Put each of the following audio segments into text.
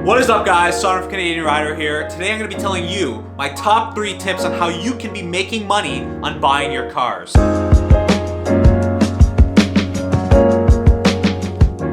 What is up, guys? Sonduren Fanarredha here. Today I'm going to be telling you my top 3 tips on how you can be making money on buying your cars.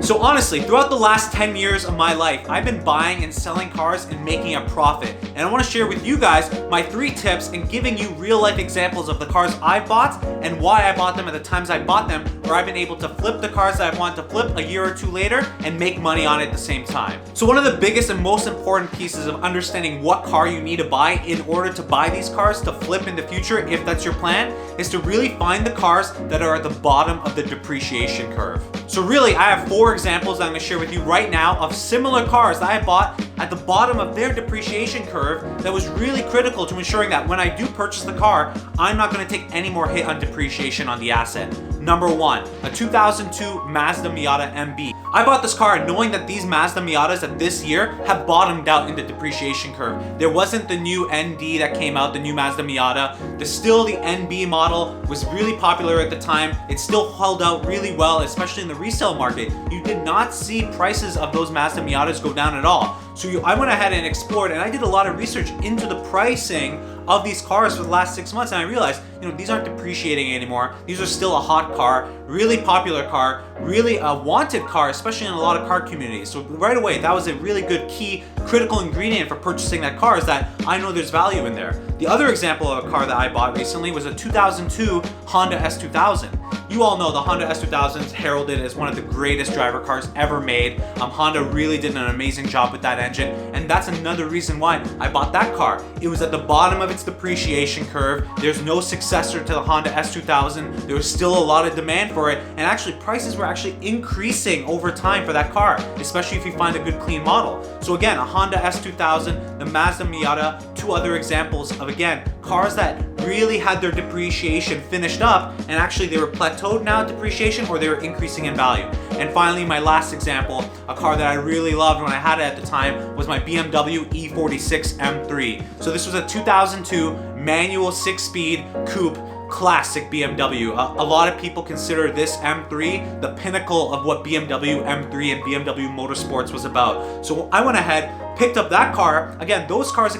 So honestly, throughout the last 10 years of my life, I've been buying and selling cars and making a profit. And I want to share with you guys my 3 tips and giving you real life examples of the cars I bought and why I bought them at the times I bought them, where I've been able to flip the cars that I want to flip a year or 2 later and make money on it at the same time. So one of the biggest and most important pieces of understanding what car you need to buy in order to buy these cars to flip in the future, if that's your plan, is to really find the cars that are at the bottom of the depreciation curve. So really, I have 4 examples that I'm going to share with you right now of similar cars that I bought at the bottom of their depreciation curve that was really critical to ensuring that when I do purchase the car, I'm not going to take any more hit on depreciation on the asset. Number 1, a 2002 Mazda Miata MB. I bought this car knowing that these Mazda Miatas at this year have bottomed out in the depreciation curve. There wasn't the new ND that came out, the new Mazda Miata. Still the NB model was really popular at the time. It still held out really well, especially in the resale market. You did not see prices of those Mazda Miatas go down at all. So I went ahead and explored, and I did a lot of research into the pricing of these cars for the last 6 months, and I realized, these aren't depreciating anymore. These are still a hot car, really popular car, really a wanted car, especially in a lot of car communities. So right away, that was a really good key, critical ingredient for purchasing that car, is that I know there's value in there. The other example of a car that I bought recently was a 2002 Honda S2000. You all know the Honda S2000 is heralded as one of the greatest driver cars ever made. Honda really did an amazing job with that engine, and that's another reason why I bought that car. It was at the bottom of its depreciation curve. There's no successor to the Honda S2000. There was still a lot of demand for it, and actually prices were actually increasing over time for that car, especially if you find a good clean model. So again, a Honda S2000, the Mazda Miata, 2 other examples of, again, cars that really had their depreciation finished up, and actually they were plateaued now at depreciation, or they were increasing in value. And finally, my last example, a car that I really loved when I had it at the time, was my BMW E46 M3. So this was a 2002 manual 6-speed coupe classic BMW. A lot of people consider this M3 the pinnacle of what BMW M3 and BMW Motorsports was about. So I went ahead, picked up that car. Again, those cars,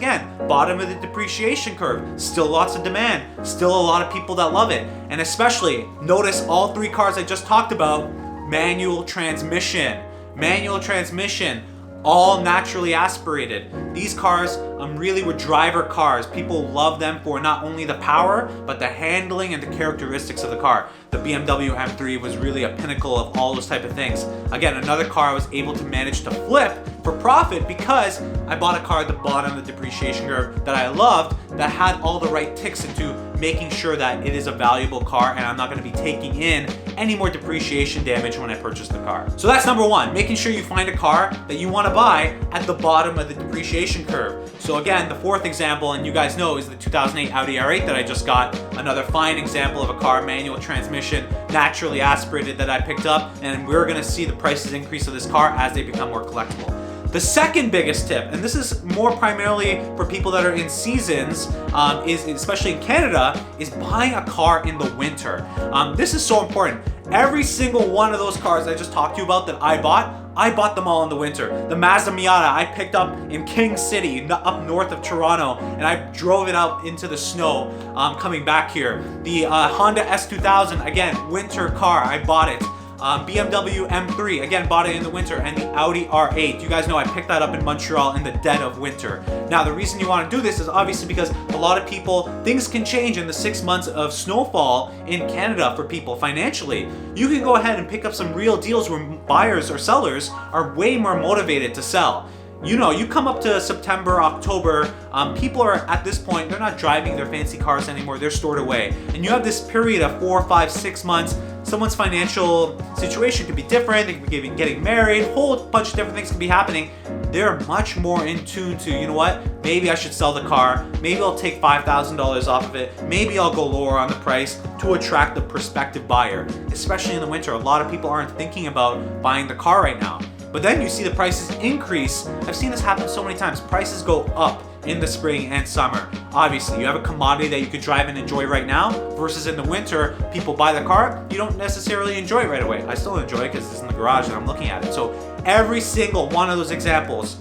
bottom of the depreciation curve, still lots of demand, still a lot of people that love it. And especially, notice all 3 cars I just talked about, manual transmission, all naturally aspirated. These cars really were driver cars. People love them for not only the power, but the handling and the characteristics of the car. The BMW M3 was really a pinnacle of all those type of things. Again, another car I was able to manage to flip for profit because I bought a car at the bottom of the depreciation curve that I loved, that had all the right ticks into making sure that it is a valuable car and I'm not going to be taking in any more depreciation damage when I purchase the car. So that's number 1, making sure you find a car that you want to buy at the bottom of the depreciation curve. So again, the 4th example, and you guys know, is the 2008 Audi R8 that I just got. Another fine example of a car, manual transmission, naturally aspirated, that I picked up, and we're going to see the prices increase of this car as they become more collectible. The second biggest tip, and this is more primarily for people that are in seasons, is especially in Canada, is buying a car in the winter. This is so important. Every single one of those cars I just talked to you about that I bought them all in the winter. The Mazda Miata I picked up in King City, up north of Toronto, and I drove it out into the snow coming back here. The Honda S2000, again, winter car, I bought it. BMW M3, again, bought it in the winter, and the Audi R8. You guys know I picked that up in Montreal in the dead of winter. Now, the reason you want to do this is obviously because a lot of people, things can change in the 6 months of snowfall in Canada for people financially. You can go ahead and pick up some real deals where buyers or sellers are way more motivated to sell. You come up to September, October, people are at this point, they're not driving their fancy cars anymore, they're stored away. And you have this period of 4, 5, 6 months. Someone's financial situation could be different, they could be getting married, a whole bunch of different things could be happening. They're much more in tune to, you know what, maybe I should sell the car, maybe I'll take $5,000 off of it, maybe I'll go lower on the price to attract the prospective buyer. Especially in the winter, a lot of people aren't thinking about buying the car right now. But then you see the prices increase. I've seen this happen so many times. Prices go up in the spring and summer. Obviously, you have a commodity that you could drive and enjoy right now, versus in the winter, people buy the car, you don't necessarily enjoy it right away. I still enjoy it because it's in the garage and I'm looking at it. So every single one of those examples,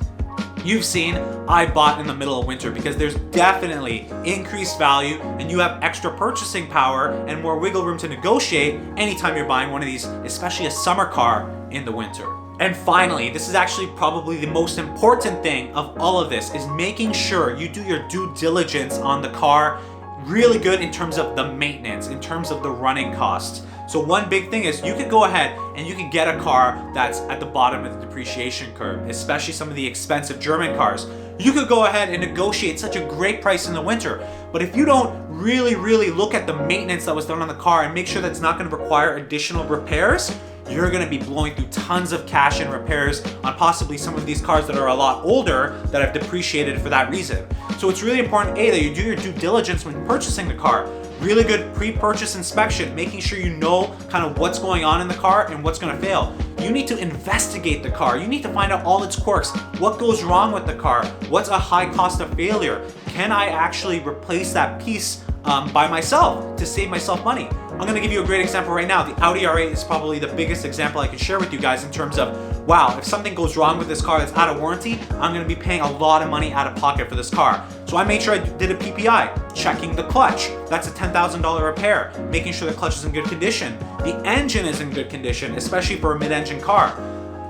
you've seen, I bought in the middle of winter because there's definitely increased value and you have extra purchasing power and more wiggle room to negotiate anytime you're buying one of these, especially a summer car in the winter. And finally, this is actually probably the most important thing of all of this, is making sure you do your due diligence on the car really good in terms of the maintenance, in terms of the running costs. So one big thing is you could go ahead and you can get a car that's at the bottom of the depreciation curve, especially some of the expensive German cars. You could go ahead and negotiate such a great price in the winter. But if you don't really look at the maintenance that was done on the car and make sure that it's not going to require additional repairs, you're going to be blowing through tons of cash in repairs on possibly some of these cars that are a lot older that have depreciated for that reason. So it's really important, A, that you do your due diligence when purchasing the car. Really good pre-purchase inspection, making sure you know kind of what's going on in the car and what's going to fail. You need to investigate the car. You need to find out all its quirks. What goes wrong with the car? What's a high cost of failure? Can I actually replace that piece by myself to save myself money? I'm going to give you a great example right now. The Audi R8 is probably the biggest example I can share with you guys in terms of, wow, if something goes wrong with this car that's out of warranty, I'm going to be paying a lot of money out of pocket for this car. So I made sure I did a PPI, checking the clutch. That's a $10,000 repair, making sure the clutch is in good condition. The engine is in good condition, especially for a mid-engine car.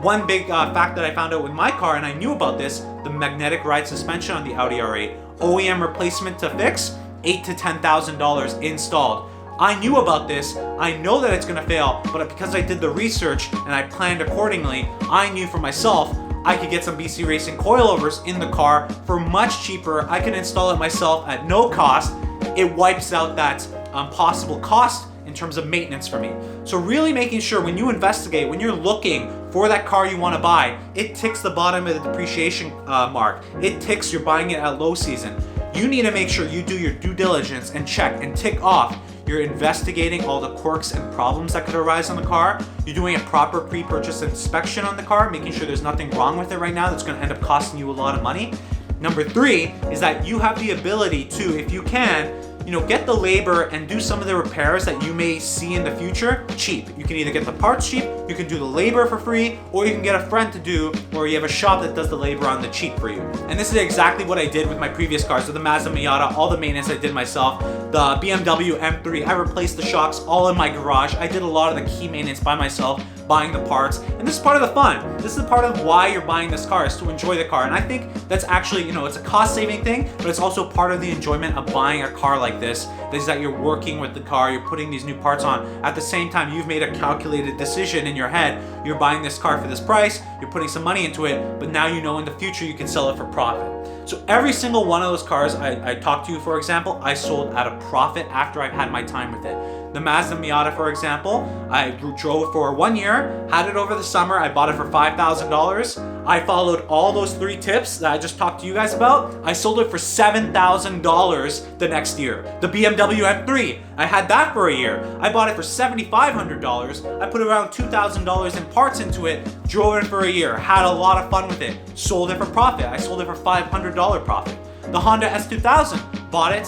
One big fact that I found out with my car, and I knew about this, the magnetic ride suspension on the Audi R8, OEM replacement to fix, $8,000 to $10,000 installed. I knew about this, I know that it's gonna fail, but because I did the research and I planned accordingly, I knew for myself I could get some BC Racing coilovers in the car for much cheaper. I can install it myself at no cost. It wipes out that possible cost in terms of maintenance for me. So really making sure when you investigate, when you're looking for that car you want to buy, it ticks the bottom of the depreciation mark. It ticks you're buying it at low season. You need to make sure you do your due diligence and check and tick off. You're investigating all the quirks and problems that could arise on the car. You're doing a proper pre-purchase inspection on the car, making sure there's nothing wrong with it right now that's going to end up costing you a lot of money. Number 3 is that you have the ability to, if you can, get the labor and do some of the repairs that you may see in the future cheap. You can either get the parts cheap, you can do the labor for free, or you can get a friend to do, or you have a shop that does the labor on the cheap for you. And this is exactly what I did with my previous cars, with the Mazda Miata, all the maintenance I did myself. The BMW M3, I replaced the shocks all in my garage. I did a lot of the key maintenance by myself, buying the parts, and this is part of the fun. This is part of why you're buying this car, is to enjoy the car. And I think that's actually, it's a cost-saving thing, but it's also part of the enjoyment of buying a car like this, is that you're working with the car, you're putting these new parts on. At the same time, you've made a calculated decision in your head. You're buying this car for this price, you're putting some money into it, but now you know in the future you can sell it for profit. So every single one of those cars I talked to you, for example, I sold at a profit after I've had my time with it. The Mazda Miata, for example, I drove for 1 year, had it over the summer, I bought it for $5,000. I followed all those 3 tips that I just talked to you guys about. I sold it for $7,000 the next year. The BMW M3, I had that for a year. I bought it for $7,500. I put around $2,000 in parts into it, drove it for a year, had a lot of fun with it, sold it for profit. I sold it for $500 profit. The Honda S2000, bought it,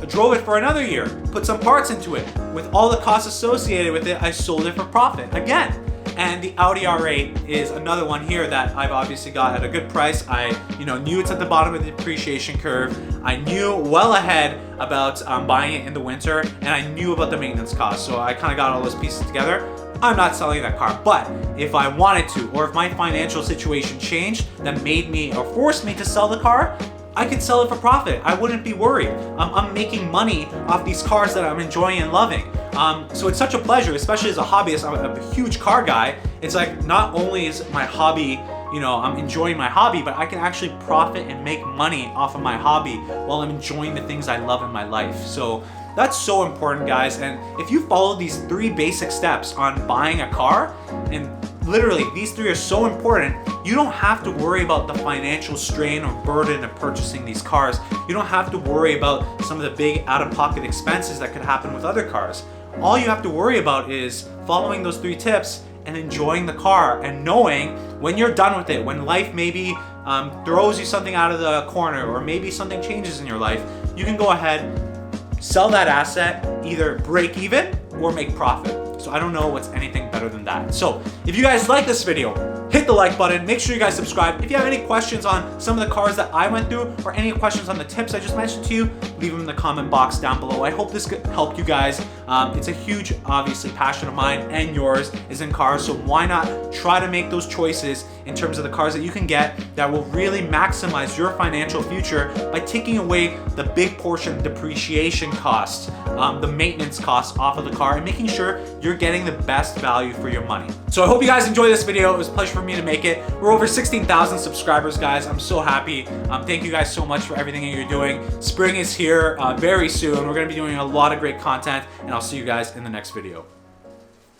drove it for another year, put some parts into it. With all the costs associated with it, I sold it for profit again. And the Audi R8 is another one here that I've obviously got at a good price. I knew it's at the bottom of the depreciation curve. I knew well ahead about buying it in the winter, and I knew about the maintenance costs. So I kind of got all those pieces together. I'm not selling that car, but if I wanted to, or if my financial situation changed that made me or forced me to sell the car, I could sell it for profit. I wouldn't be worried. I'm making money off these cars that I'm enjoying and loving. So it's such a pleasure, especially as a hobbyist. I'm a huge car guy. It's like not only is my hobby, I'm enjoying my hobby, but I can actually profit and make money off of my hobby while I'm enjoying the things I love in my life. So that's so important, guys. And if you follow these 3 basic steps on buying a car, and literally these 3 are so important, you don't have to worry about the financial strain or burden of purchasing these cars. You don't have to worry about some of the big out-of-pocket expenses that could happen with other cars. All you have to worry about is following those 3 tips and enjoying the car, and knowing when you're done with it, when life maybe throws you something out of the corner, or maybe something changes in your life, you can go ahead, sell that asset, either break even or make profit. So I don't know what's anything better than that. So if you guys like this video, hit hit the like button. Make sure you guys subscribe. If you have any questions on some of the cars that I went through or any questions on the tips I just mentioned to you, leave them in the comment box down below. I hope this could help you guys. It's a huge, obviously, passion of mine and yours is in cars, so why not try to make those choices in terms of the cars that you can get that will really maximize your financial future by taking away the big portion depreciation costs, the maintenance costs off of the car, and making sure you're getting the best value for your money. So I hope you guys enjoyed this video. It was a pleasure for me to make it. We're over 16,000 subscribers, guys. I'm so happy. Thank you guys so much for everything that you're doing. Spring is here very soon. We're going to be doing a lot of great content, and I'll see you guys in the next video.